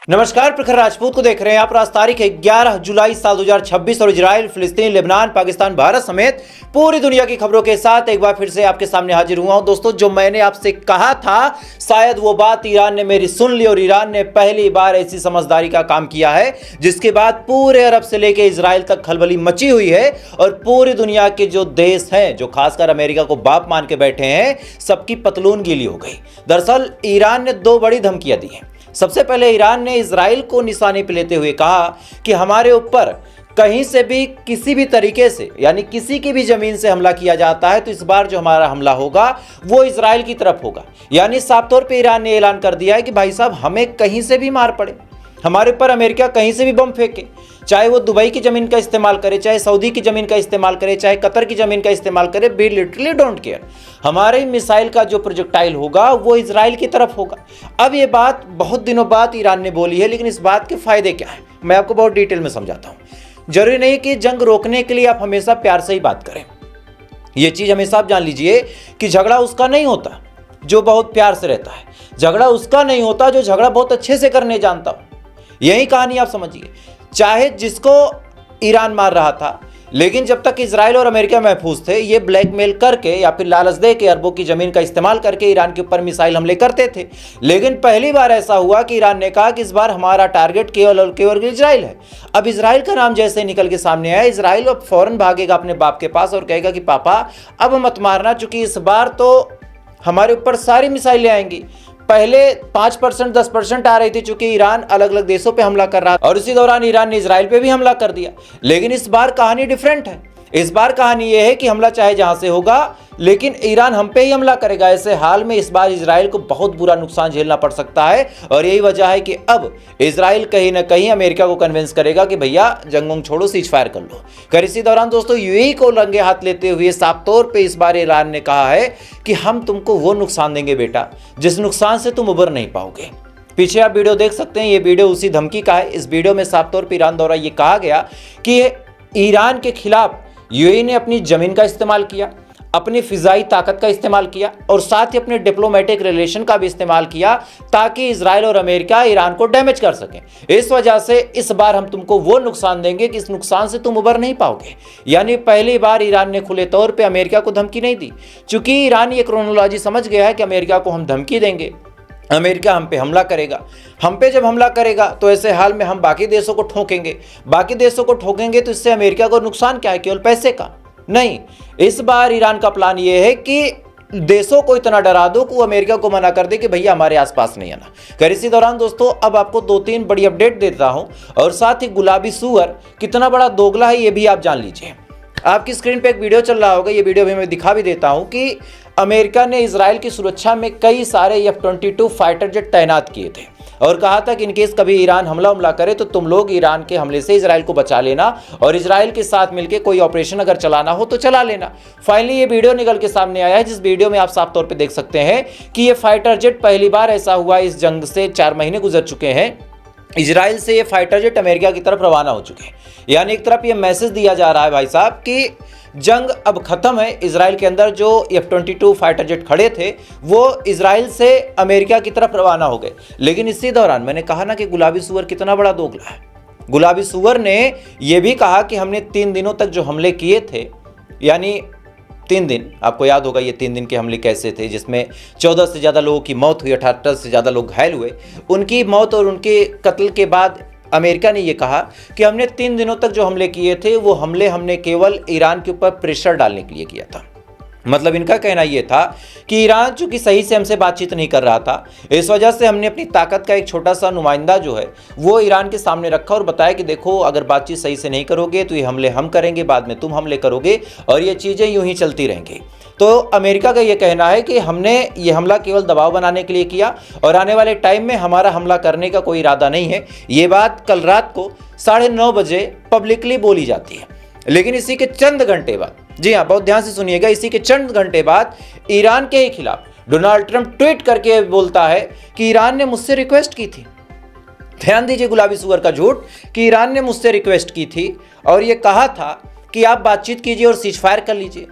नमस्कार, प्रखर राजपूत को देख रहे हैं आप। आज तारीख है 11 जुलाई साल 2026 और इजराइल, फिलिस्तीन, लेबनान, पाकिस्तान, भारत समेत पूरी दुनिया की खबरों के साथ एक बार फिर से आपके सामने हाजिर हुआ हूं। दोस्तों, जो मैंने आपसे कहा था शायद वो बात ईरान ने मेरी सुन ली और ईरान ने पहली बार ऐसी समझदारी का काम किया है जिसके बाद पूरे अरब से लेकर इजराइल तक खलबली मची हुई है और पूरी दुनिया के जो देश हैं, जो खासकर अमेरिका को बाप मान के बैठे हैं, सबकी पतलून गीली हो गई। दरअसल ईरान ने दो बड़ी धमकियां दी हैं। सबसे पहले ईरान ने इजराइल को निशाने पर लेते हुए कहा कि हमारे ऊपर कहीं से भी किसी भी तरीके से, यानी किसी की भी जमीन से हमला किया जाता है तो इस बार जो हमारा हमला होगा वो इजराइल की तरफ होगा। यानी साफ तौर पे ईरान ने ऐलान कर दिया है कि भाई साहब, हमें कहीं से भी मार पड़े, हमारे ऊपर अमेरिका कहीं से भी बम फेंके, चाहे वो दुबई की जमीन का इस्तेमाल करे, चाहे सऊदी की जमीन का इस्तेमाल करे, चाहे कतर की जमीन का इस्तेमाल करे, वी लिटरली डोंट केयर। हमारे मिसाइल का जो प्रोजेक्टाइल होगा वो इजराइल की तरफ होगा। अब ये बात बहुत दिनों बाद ईरान ने बोली है, लेकिन इस बात के फायदे क्या है मैं आपको बहुत डिटेल में समझाता हूं। जरूरी नहीं कि जंग रोकने के लिए आप हमेशा प्यार से ही बात करें। यह चीज हमेशा आप जान लीजिए कि झगड़ा उसका नहीं होता जो बहुत प्यार से रहता है, झगड़ा उसका नहीं होता जो झगड़ा बहुत अच्छे से करने जानता हो। यही कहानी आप समझिए। चाहे जिसको ईरान मार रहा था, लेकिन जब तक इजराइल और अमेरिका महफूज थे, ये ब्लैकमेल करके या फिर लालच दे के अरबों की जमीन का इस्तेमाल करके ईरान के ऊपर मिसाइल हमले करते थे। लेकिन पहली बार ऐसा हुआ कि ईरान ने कहा कि इस बार हमारा टारगेट केवल और केवल इजराइल है। अब इजराइल का नाम जैसे निकल के सामने आया, इजराइल अब फौरन भागेगा अपने बाप के पास और कहेगा कि पापा अब मत मारना, चूंकि इस बार तो हमारे ऊपर सारी मिसाइलें आएंगी। पहले 5% 10% आ रही थी, चूंकि ईरान अलग अलग देशों पे हमला कर रहा था और इसी दौरान ईरान ने इजराइल पे भी हमला कर दिया। लेकिन इस बार कहानी डिफरेंट है। इस बार कहानी यह है कि हमला चाहे जहां से होगा, लेकिन ईरान हम पे ही हमला करेगा। ऐसे हाल में इस बार इजराइल को बहुत बुरा नुकसान झेलना पड़ सकता है और यही वजह है कि अब इजराइल कहीं ना कहीं अमेरिका को कन्विंस करेगा कि भैया जंग छोड़ो, सीज फायर कर लो। खैर, इसी दौरान दोस्तों यूएई को रंगे हाथ लेते हुए साफ तौर पे इस बार ईरान ने कहा है कि हम तुमको वो नुकसान देंगे बेटा जिस नुकसान से तुम उबर नहीं पाओगे। पीछे आप वीडियो देख सकते हैं, ये वीडियो उसी धमकी का है। इस वीडियो में साफ तौर पर ईरान द्वारा ये कहा गया कि ईरान के खिलाफ यूएई ने अपनी जमीन का इस्तेमाल किया, अपनी फिजाई ताकत का इस्तेमाल किया और साथ ही अपने डिप्लोमेटिक रिलेशन का भी इस्तेमाल किया ताकि इजराइल और अमेरिका ईरान को डैमेज कर सकें। इस वजह से इस बार हम तुमको वो नुकसान देंगे कि इस नुकसान से तुम उबर नहीं पाओगे। यानी पहली बार ईरान ने खुले तौर पे अमेरिका को धमकी नहीं दी, चूंकि ईरान ये क्रोनोलॉजी समझ गया है कि अमेरिका को हम धमकी देंगे, अमेरिका हम पे हमला करेगा। हम पे जब हमला करेगा तो ऐसे हाल में हम बाकी देशों को ठोकेंगे। बाकी देशों को ठोकेंगे तो इससे अमेरिका को नुकसान क्या है? केवल पैसे का नहीं। इस बार ईरान का प्लान यह है कि देशों को इतना डरा दो कि वो अमेरिका को मना कर दे कि भैया हमारे आसपास नहीं आना। खैर, इसी दौरान दोस्तों अब आपको 2-3 बड़ी अपडेट देता हूं और साथ ही गुलाबी सूअर कितना बड़ा दोगला है ये भी आप जान लीजिए। आपकी स्क्रीन पे एक वीडियो चल रहा होगा, ये वीडियो भी मैं दिखा भी देता हूं कि अमेरिका ने इजराइल की सुरक्षा में कई सारे F-22 फाइटर जेट तैनात किए थे और कहा था कि इनकेस कभी ईरान हमला करे तो तुम लोग ईरान के हमले से इजराइल को बचा लेना और इजराइल के साथ मिलकर कोई ऑपरेशन अगर चलाना हो तो चला लेना। फाइनली ये वीडियो निकल के सामने आया है, जिस वीडियो में आप साफ तौर पर देख सकते हैं कि ये फाइटर जेट पहली बार ऐसा हुआ, इस जंग से 4 महीने गुजर चुके हैं, इजराइल से ये फाइटर जेट अमेरिका की तरफ रवाना हो चुके हैं। यानी एक तरफ ये मैसेज दिया जा रहा है भाई साहब कि जंग अब खत्म है। इजराइल के अंदर जो F-22 फाइटर जेट खड़े थे वो इजराइल से अमेरिका की तरफ रवाना हो गए। लेकिन इसी दौरान मैंने कहा ना कि गुलाबी सूअर कितना बड़ा दोगला है। गुलाबी सूअर ने यह भी कहा कि हमने 3 दिनों तक जो हमले किए थे, यानी 3 दिन, आपको याद होगा ये 3 दिन के हमले कैसे थे, जिसमें 14 से ज़्यादा लोगों की मौत हुई, 78 से ज़्यादा लोग घायल हुए। उनकी मौत और उनके कत्ल के बाद अमेरिका ने यह कहा कि हमने 3 दिनों तक जो हमले किए थे वो हमले हमने केवल ईरान के ऊपर प्रेशर डालने के लिए किया था। मतलब इनका कहना यह था कि ईरान चूंकि सही से हमसे बातचीत नहीं कर रहा था, इस वजह से हमने अपनी ताकत का एक छोटा सा नुमाइंदा जो है वो ईरान के सामने रखा और बताया कि देखो अगर बातचीत सही से नहीं करोगे तो ये हमले हम करेंगे, बाद में तुम हमले करोगे और ये चीज़ें यूं ही चलती रहेंगी। तो अमेरिका का ये कहना है कि हमने ये हमला केवल दबाव बनाने के लिए किया और आने वाले टाइम में हमारा हमला करने का कोई इरादा नहीं है। ये बात कल रात को 9:30 बजे पब्लिकली बोली जाती है। लेकिन इसी के चंद घंटे बाद, जी हाँ बहुत ध्यान से सुनिएगा, इसी के चंद घंटे बाद ईरान के ही खिलाफ डोनाल्ड ट्रंप ट्वीट करके बोलता है कि ईरान ने मुझसे रिक्वेस्ट की थी। ध्यान दीजिए गुलाबी सूअर का झूठ, कि ईरान ने मुझसे रिक्वेस्ट की थी और ये कहा था कि आप बातचीत कीजिए और सीज फायर कर लीजिए।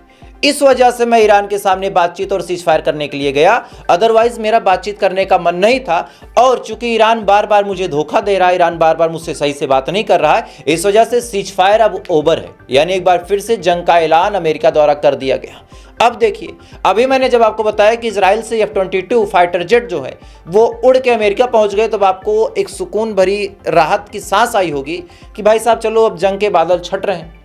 इस वजह से मैं ईरान के सामने बातचीत और सीज फायर करने के लिए गया, अदरवाइज मेरा बातचीत करने का मन नहीं था। और चूंकि ईरान बार बार मुझे धोखा दे रहा है, ईरान बार बार मुझसे सही से बात नहीं कर रहा है, इस वजह से सीज फायर अब ओवर है, यानी एक बार फिर से जंग का ऐलान अमेरिका द्वारा कर दिया गया। अब देखिए, अभी मैंने जब आपको बताया कि इजराइल से F-22 फाइटर जेट जो है वो उड़ के अमेरिका पहुंच गए, तब आपको एक सुकून भरी राहत की सांस आई होगी कि भाई साहब चलो अब जंग के बादल छट रहे हैं।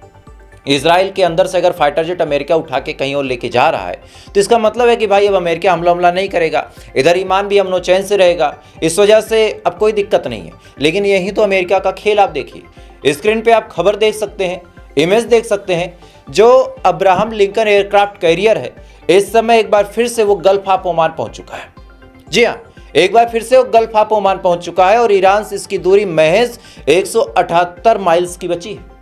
इजराइल के अंदर से अगर फाइटर जेट अमेरिका उठा के कहीं और लेके जा रहा है तो इसका मतलब है कि भाई अब अमेरिका हमला नहीं करेगा, इधर ईमान भी अमनो चैन से रहेगा, इस वजह से अब कोई दिक्कत नहीं है। लेकिन यही तो अमेरिका का खेल। आप देखिए, स्क्रीन पे आप खबर देख सकते हैं, इमेज देख सकते हैं, जो अब्राहम लिंकन एयरक्राफ्ट कैरियर है इस समय एक बार फिर से वो गल्फ ऑफ ओमान पहुंच चुका है। जी हाँ, एक बार फिर से वो गल्फ ऑफ ओमान पहुंच चुका है और ईरान से इसकी दूरी महज 178 माइल्स की बची है।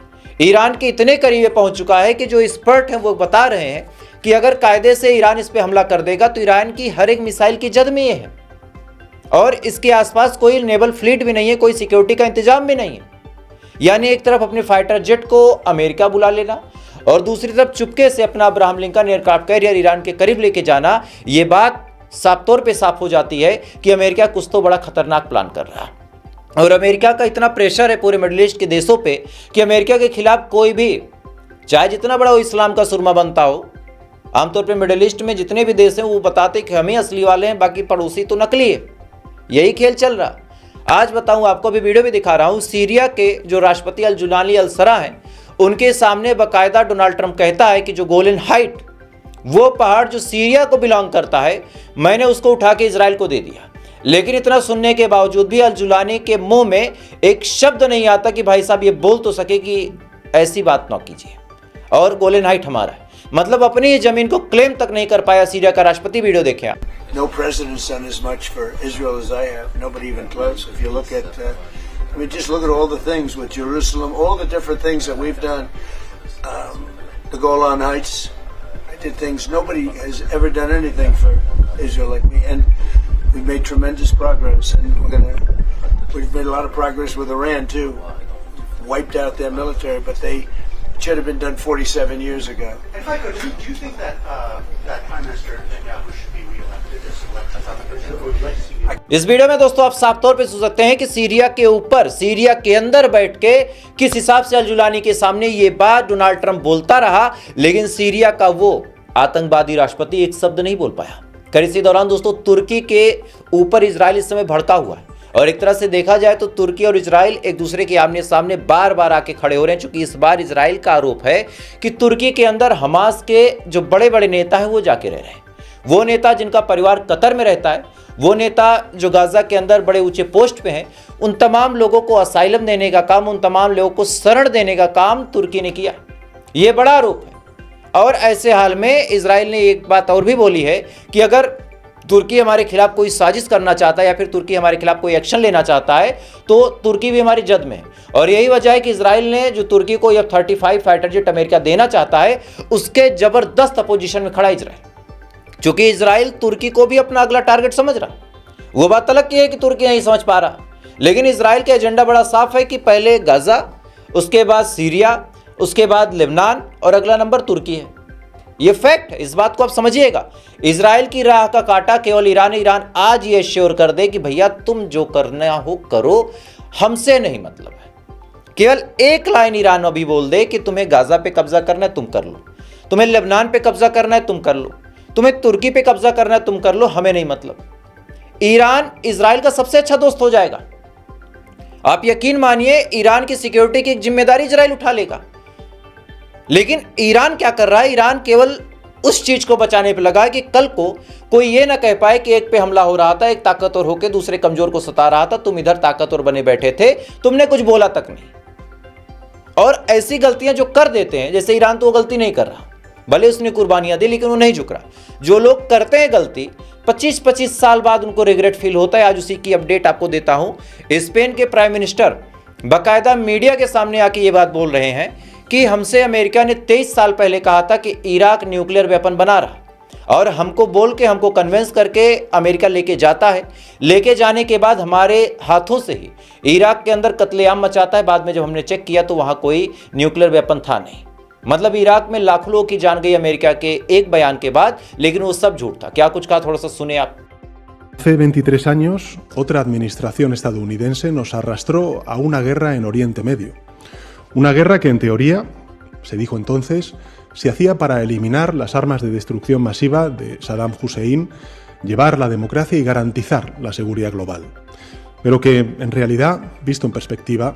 ईरान के इतने करीब पहुंच चुका है कि जो एक्सपर्ट हैं वो बता रहे हैं कि अगर कायदे से ईरान इस पे हमला कर देगा तो ईरान की हर एक मिसाइल की जद में ये है और इसके आसपास कोई नेवल फ्लीट भी नहीं है, कोई सिक्योरिटी का इंतजाम भी नहीं है। यानी एक तरफ अपने फाइटर जेट को अमेरिका बुला लेना और दूसरी तरफ चुपके से अपना Abraham Lincoln aircraft carrier Iran के करीब लेके जाना, ये बात साफ तौर पे साफ हो जाती है कि अमेरिका कुछ तो बड़ा खतरनाक प्लान कर रहा है। और अमेरिका का इतना प्रेशर है पूरे मिडिल ईस्ट के देशों पे कि अमेरिका के खिलाफ कोई भी, चाहे जितना बड़ा वो इस्लाम का सुरमा बनता हो, आमतौर पे मिडिल ईस्ट में जितने भी देश हैं वो बताते कि हम ही असली वाले हैं, बाकी पड़ोसी तो नकली है। यही खेल चल रहा। आज बताऊं आपको, अभी वीडियो भी दिखा रहा हूं, सीरिया के जो राष्ट्रपति अल जुलानी अल सरा हैं उनके सामने बाकायदा डोनाल्ड ट्रंप कहता है कि जो गोलन हाइट, वो पहाड़ जो सीरिया को बिलोंग करता है, मैंने उसको उठा के इजराइल को दे दिया। लेकिन इतना सुनने के बावजूद भी अल जुलानी के मुंह में एक शब्द नहीं आता कि भाई साहब ये बोल तो सके कि ऐसी बात ना कीजिए और गोलन हाइट हमारा है। मतलब अपनी ही जमीन को क्लेम तक नहीं कर पाया सीरिया का राष्ट्रपति। वीडियो देखें आप। No president's done as much for Israel as I have. Nobody even close. If you look at, I mean, just look at all the things with Jerusalem, all the different things that we've done. The Golan Heights, I did things. Nobody has ever done anything for Israel like me, and we've made tremendous progress. And we've made a lot of progress with Iran too. Wiped out their military, but they should have been done 47 years ago. If I could, do you think that that Prime Minister Netanyahu should be re-elected this election? Would you like to see इस video में दोस्तों आप साफ तौर पे सुन सकते हैं कि सीरिया के ऊपर, सीरिया के अंदर बैठ के किस हिसाब से अल जुलानी के सामने ये बात डोनाल्ड ट्रंप बोलता रहा, लेकिन सीरिया का वो आतंकवादी राष्ट्रपति एक शब्द नहीं बोल पाया। खैर इसी दौरान दोस्तों तुर्की के ऊपर इजराइल इस समय भड़का हुआ है और एक तरह से देखा जाए तो तुर्की और इजराइल एक दूसरे के आमने सामने बार बार आके खड़े हो रहे हैं। चूंकि इस बार इजराइल का आरोप है कि तुर्की के अंदर हमास के जो बड़े बड़े नेता हैं वो जाके रह रहे हैं। वो नेता जिनका परिवार कतर में रहता है, वो नेता जो गाजा के अंदर बड़े ऊंचे पोस्ट पे हैं, उन तमाम लोगों को असाइलम देने का काम, उन तमाम लोगों को शरण देने का काम तुर्की ने किया। ये बड़ा आरोप है। और ऐसे हाल में इजराइल ने एक बात और भी बोली है कि अगर तुर्की हमारे खिलाफ कोई साजिश करना चाहता है या फिर तुर्की हमारे खिलाफ कोई एक्शन लेना चाहता है तो तुर्की भी हमारी जद में है। और यही वजह है कि इजराइल ने जो तुर्की को F-35 फाइटर जेट अमेरिका देना चाहता है, उसके जबरदस्त अपोजिशन में खड़ा इजराइल। चूंकि इजराइल तुर्की को भी अपना अगला टारगेट समझ रहा, वो बात अलग की है कि तुर्की नहीं समझ पा रहा, लेकिन इजराइल का एजेंडा बड़ा साफ है कि पहले गाजा, उसके बाद सीरिया, उसके बाद लेबनान और अगला नंबर तुर्की है। ये फैक्ट है, इस बात को आप समझिएगा। इजराइल की राह का काटा केवल ईरान। ईरान आज ये श्योर कर दे कि भैया तुम जो करना हो करो, हमसे नहीं मतलब है। केवल एक लाइन ईरान अभी बोल दे कि तुम्हें गाजा पे कब्जा करना है तुम कर लो, तुम्हें लेबनान पे कब्जा करना है तुम कर लो, तुम्हें तुर्की पे कब्जा करना है तुम कर लो, हमें नहीं मतलब। ईरान इजराइल का सबसे अच्छा दोस्त हो जाएगा। आप यकीन मानिए, ईरान की सिक्योरिटी की एक जिम्मेदारी इजराइल उठा लेगा। लेकिन ईरान क्या कर रहा है? ईरान केवल उस चीज को बचाने पे लगा है कि कल को कोई ये ना कह पाए कि एक पे हमला हो रहा था, एक ताकतवर होकर दूसरे कमजोर को सता रहा था, तुम इधर ताकतवर बने बैठे थे, तुमने कुछ बोला तक नहीं। और ऐसी गलतियां जो कर देते हैं, जैसे ईरान तो वो गलती नहीं कर रहा, भले उसने कुर्बानियां दी लेकिन वो नहीं झुक रहा। जो लोग करते हैं गलती, 25-25 साल बाद उनको रिग्रेट फील होता है। आज उसी की अपडेट आपको देता हूं। स्पेन के प्राइम मिनिस्टर बाकायदा मीडिया के सामने आके ये बात बोल रहे हैं कि हमसे अमेरिका ने 23 साल पहले कहा था कि इराक न्यूक्लियर वेपन बना रहा, और हमको बोल के, हमको कन्विंस करके अमेरिका लेके जाता है। लेके जाने के बाद हमारे हाथों से ही इराक के अंदर कत्लेआम मचाता है। बाद में जब हमने चेक किया तो वहाँ कोई न्यूक्लियर वेपन था नहीं। मतलब इराक में लाखों लोगों की जान गई अमेरिका के एक बयान के बाद, लेकिन वो सब झूठ था। क्या कुछ कहा, थोड़ा सा सुने आप। Hace 23 años, otra administración estadounidense nos arrastró a una guerra en Oriente Medio. Una guerra que, en teoría, se dijo entonces, se hacía para eliminar las armas de destrucción masiva de Saddam Hussein, llevar la democracia y garantizar la seguridad global. Pero que, en realidad, visto en perspectiva,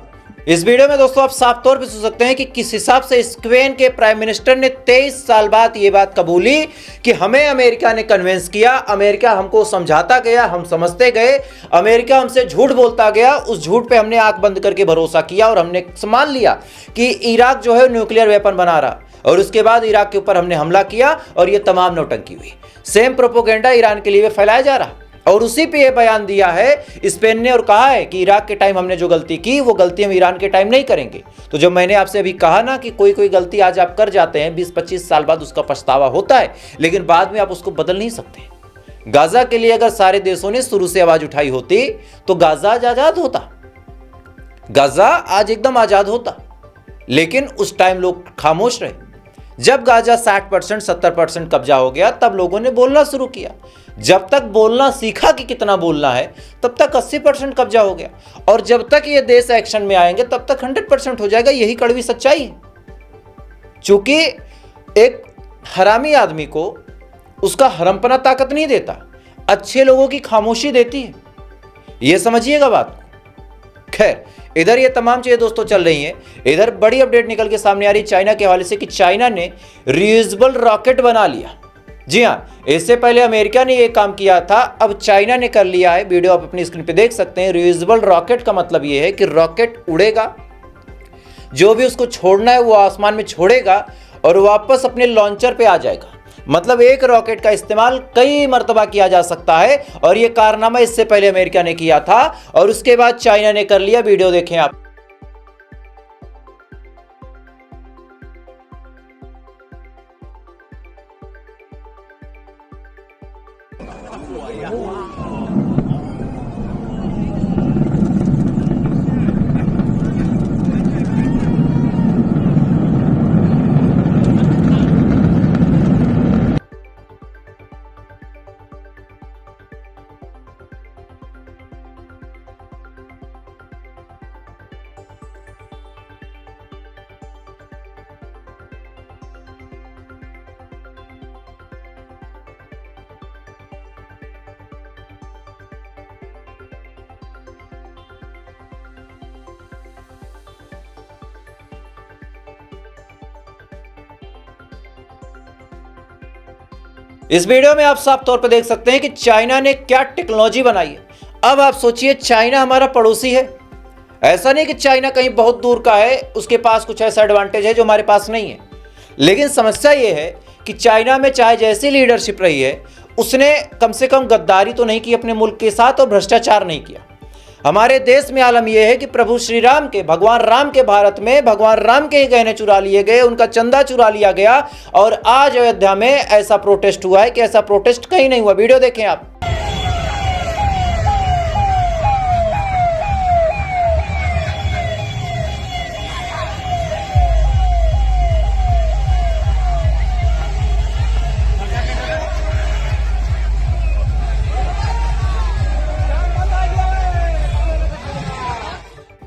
इस video में दोस्तों आप साफ तौर पे सुन सकते हैं कि किस हिसाब से स्पेन के प्राइम मिनिस्टर ने 23 साल बाद ये बात कबूली कि हमें अमेरिका ने कन्विंस किया, अमेरिका हमको समझाता गया, हम समझते गए, अमेरिका हमसे झूठ बोलता गया, उस झूठ पे हमने आंख बंद करके भरोसा किया और हमने मान लिया कि इराक जो है न्यूक्लियर वेपन बना रहा, और उसके बाद इराक के ऊपर हमने हमला किया और ये तमाम नौटंकी हुई। सेम प्रोपोगेंडा ईरान के लिए फैलाया जा रहा, और उसी पे ये बयान दिया है स्पेन ने और कहा है कि इराक के टाइम हमने जो गलती की वो गलती हम ईरान के टाइम नहीं करेंगे। तो जब मैंने आपसे अभी कहा ना कि कोई कोई गलती आज आप कर जाते हैं, 20-25 साल बाद उसका पछतावा होता है, लेकिन बाद में आप उसको बदल नहीं सकते। गाजा के लिए अगर सारे देशों ने शुरू से आवाज उठाई होती तो गाजा आज आजाद होता, गाजा आज एकदम आजाद होता, लेकिन उस टाइम लोग खामोश रहे। जब गाजा 60% 70% कब्जा हो गया तब लोगों ने बोलना शुरू किया। जब तक बोलना सीखा कि कितना बोलना है तब तक 80% कब्जा हो गया, और जब तक ये देश एक्शन में आएंगे तब तक 100% हो जाएगा। यही कड़वी सच्चाई है। चूंकि एक हरामी आदमी को उसका हरमपना ताकत नहीं देता, अच्छे लोगों की खामोशी देती है। ये समझिएगा बात को। खैर, इधर ये तमाम चीजें दोस्तों चल रही हैं। इधर बड़ी अपडेट निकल के सामने आ रही चाइना के हवाले से कि चाइना ने रियूजेबल रॉकेट बना लिया। जी हाँ, इससे पहले अमेरिका ने ये काम किया था, अब चाइना ने कर लिया है। वीडियो आप अपनी स्क्रीन पे देख सकते हैं। रियूजेबल रॉकेट का मतलब ये है कि रॉकेट उड़ेगा, जो भी उसको छोड़ना है वो आसमान में छोड़ेगा और वापस अपने लॉन्चर पे आ जाएगा। मतलब एक रॉकेट का इस्तेमाल कई मर्तबा किया जा सकता है, और ये कारनामा इससे पहले अमेरिका ने किया था और उसके बाद चाइना ने कर लिया। वीडियो देखें आप। इस वीडियो में आप साफ तौर पर देख सकते हैं कि चाइना ने क्या टेक्नोलॉजी बनाई है। अब आप सोचिए, चाइना हमारा पड़ोसी है। ऐसा नहीं कि चाइना कहीं बहुत दूर का है, उसके पास कुछ ऐसा एडवांटेज है जो हमारे पास नहीं है। लेकिन समस्या ये है कि चाइना में चाहे जैसी लीडरशिप रही है, उसने कम से कम गद्दारी तो नहीं की अपने मुल्क के साथ और भ्रष्टाचार नहीं किया। हमारे देश में आलम यह है कि प्रभु श्री राम के, भगवान राम के भारत में भगवान राम के ही गहने चुरा लिए गए, उनका चंदा चुरा लिया गया, और आज अयोध्या में ऐसा प्रोटेस्ट हुआ है कि ऐसा प्रोटेस्ट कहीं नहीं हुआ। वीडियो देखें आप।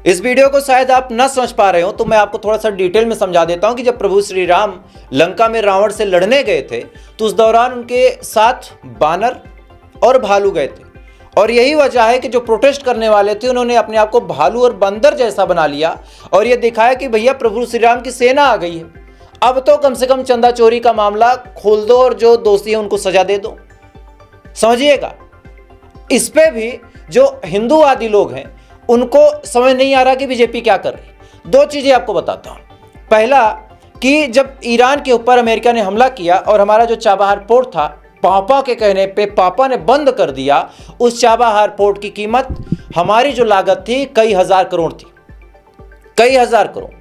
इस वीडियो को शायद आप न समझ पा रहे हो, तो मैं आपको थोड़ा सा डिटेल में समझा देता हूं कि जब प्रभु श्री राम लंका में रावण से लड़ने गए थे तो उस दौरान उनके साथ बानर और भालू गए थे, और यही वजह है कि जो प्रोटेस्ट करने वाले थे उन्होंने अपने आप को भालू और बंदर जैसा बना लिया और ये दिखाया कि भैया प्रभु श्री राम की सेना आ गई है, अब तो कम से कम चंदा चोरी का मामला खोल दो और जो दोषी है उनको सजा दे दो। समझिएगा, इस पे भी जो हिंदूवादी लोग हैं उनको समझ नहीं आ रहा कि बीजेपी क्या कर रही। दो चीजें आपको बताता हूं। पहला कि जब ईरान के ऊपर अमेरिका ने हमला किया और हमारा जो चाबहार पोर्ट था, पापा के कहने पे पापा ने बंद कर दिया। उस चाबहार पोर्ट की कीमत, हमारी जो लागत थी, कई हजार करोड़ थी, कई हजार करोड़।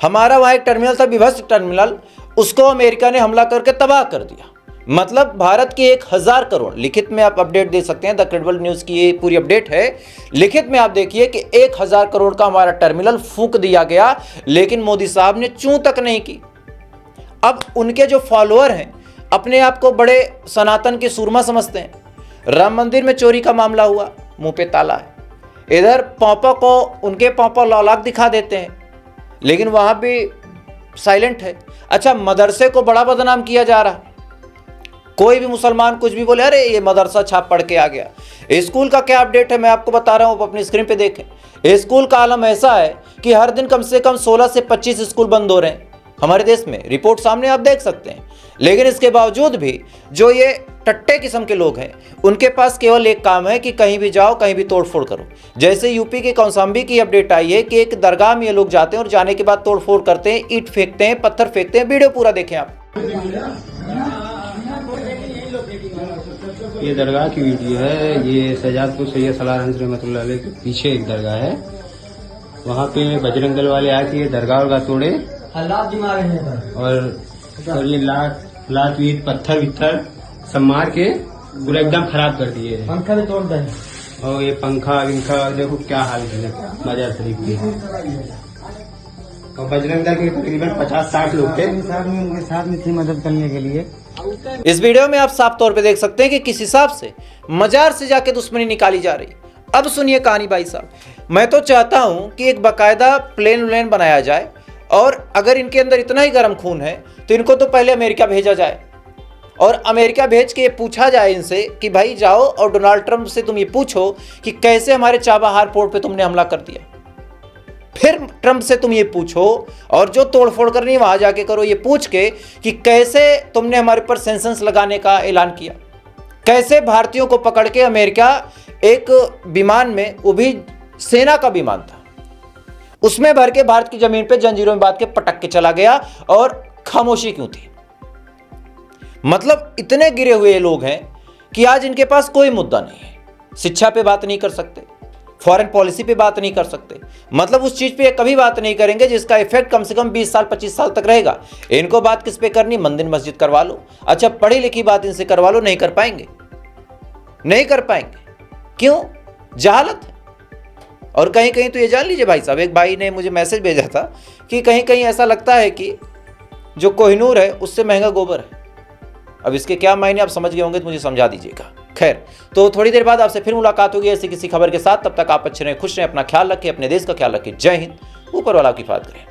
हमारा वहां एक टर्मिनल था, विभत्स टर्मिनल, उसको अमेरिका ने हमला करके तबाह कर दिया। मतलब भारत की 1000 करोड़, लिखित में आप अपडेट दे सकते हैं, द क्रेडिबल न्यूज की ये पूरी अपडेट है। लिखित में आप देखिए कि 1000 करोड़ का हमारा टर्मिनल फूंक दिया गया, लेकिन मोदी साहब ने चूं तक नहीं की। अब उनके जो फॉलोअर हैं अपने आप को बड़े सनातन के सूरमा समझते हैं। राम मंदिर में चोरी का मामला हुआ, मुंह पे ताला है। इधर पौपा को उनके पौपा लौलाक दिखा देते हैं, लेकिन वहाँ भी साइलेंट है। अच्छा, मदरसे को बड़ा बदनाम किया जा रहा है। कोई भी मुसलमान कुछ भी बोले, अरे ये मदरसा छाप पढ़ के आ गया। स्कूल का क्या अपडेट है मैं आपको बता रहा हूँ, अपनी स्क्रीन पे देखें। स्कूल का आलम ऐसा है कि हर दिन कम से कम 16 से 25 स्कूल बंद हो रहे हैं हमारे देश में। रिपोर्ट सामने आप देख सकते हैं। लेकिन इसके बावजूद भी जो ये टट्टे किस्म के लोग हैं, उनके पास केवल एक काम है कि कहीं भी जाओ, कहीं भी तोड़फोड़ करो। जैसे यूपी के कौशाम्बी की अपडेट आई है कि एक दरगाह में ये लोग जाते हैं और जाने के बाद तोड़फोड़ करते हैं, ईंट फेंकते हैं, पत्थर फेंकते हैं। वीडियो पूरा देखें आप। ये दरगाह की वीडियो है। ये सजादपुर सैयद सलाह रहमतुल्लाह अलैह के पीछे एक दरगाह है। वहाँ पे बजरंग दल वाले आके ये दरगाह का तोड़े और ये लात वीट पत्थर वित्थर सब मार के पूरा एकदम खराब कर दिए। पंखा भी तोड़ दें और ये पंखा देखो क्या हाल है मजार शरीफ के। और बजरंग दल के तकरीबन 50-60 लोग थे, उनके साथ में थी मदद करने के लिए। इस वीडियो में आप साफ तौर पे देख सकते हैं कि किस हिसाब से मजार से जाके दुश्मनी निकाली जा रही। अब सुनिए कहानी भाई साहब। मैं तो चाहता हूं कि एक बाकायदा प्लेन बनाया जाए, और अगर इनके अंदर इतना ही गर्म खून है तो इनको तो पहले अमेरिका भेजा जाए और अमेरिका भेज के ये पूछा जाए इनसे कि भाई जाओ और डोनाल्ड ट्रंप से तुम ये पूछो कि कैसे हमारे चाबहार पोर्ट पे तुमने हमला कर दिया। फिर ट्रंप से तुम ये पूछो और जो तोड़फोड़ करनी है वहां जाके करो, ये पूछ के कि कैसे तुमने हमारे ऊपर सेंसन्स लगाने का ऐलान किया, कैसे भारतीयों को पकड़ के अमेरिका एक विमान में, वो भी सेना का विमान था, उसमें भर के भारत की जमीन पे जंजीरों में बांध के पटक के चला गया, और खामोशी क्यों थी? मतलब इतने गिरे हुए लोग हैं कि आज इनके पास कोई मुद्दा नहीं है। शिक्षा पे बात नहीं कर सकते, फॉरेन पॉलिसी पे बात नहीं कर सकते, मतलब उस चीज पे कभी बात नहीं करेंगे जिसका इफेक्ट कम से कम 20 साल 25 साल तक रहेगा। इनको बात किस पे करनी? मंदिर मस्जिद करवा लो। अच्छा, पढ़ी लिखी बात इनसे करवा लो, नहीं कर पाएंगे, नहीं कर पाएंगे। क्यों? जहालत है। और कहीं कहीं तो ये जान लीजिए भाई साहब, एक भाई ने मुझे मैसेज भेजा था कि कहीं कहीं ऐसा लगता है कि जो कोहिनूर है उससे महंगा गोबर है। अब इसके क्या मायने आप समझ गए होंगे तो मुझे समझा दीजिएगा। खैर, तो थोड़ी देर बाद आपसे फिर मुलाकात होगी ऐसी किसी खबर के साथ। तब तक आप अच्छे रहें, खुश रहें, अपना ख्याल रखें, अपने देश का ख्याल रखें। जय हिंद। ऊपर वाला की बात करें।